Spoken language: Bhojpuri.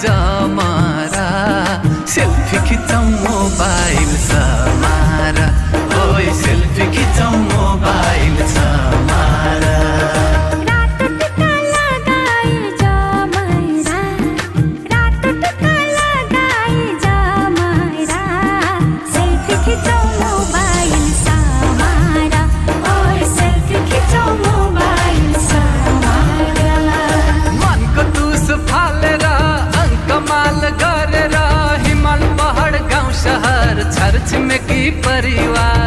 जमारा सेल्फी खिचौँ मोबाइल समारा ओइ सेल्फी खिचौँ मोबाइल समारा छर छिमेकी परिवार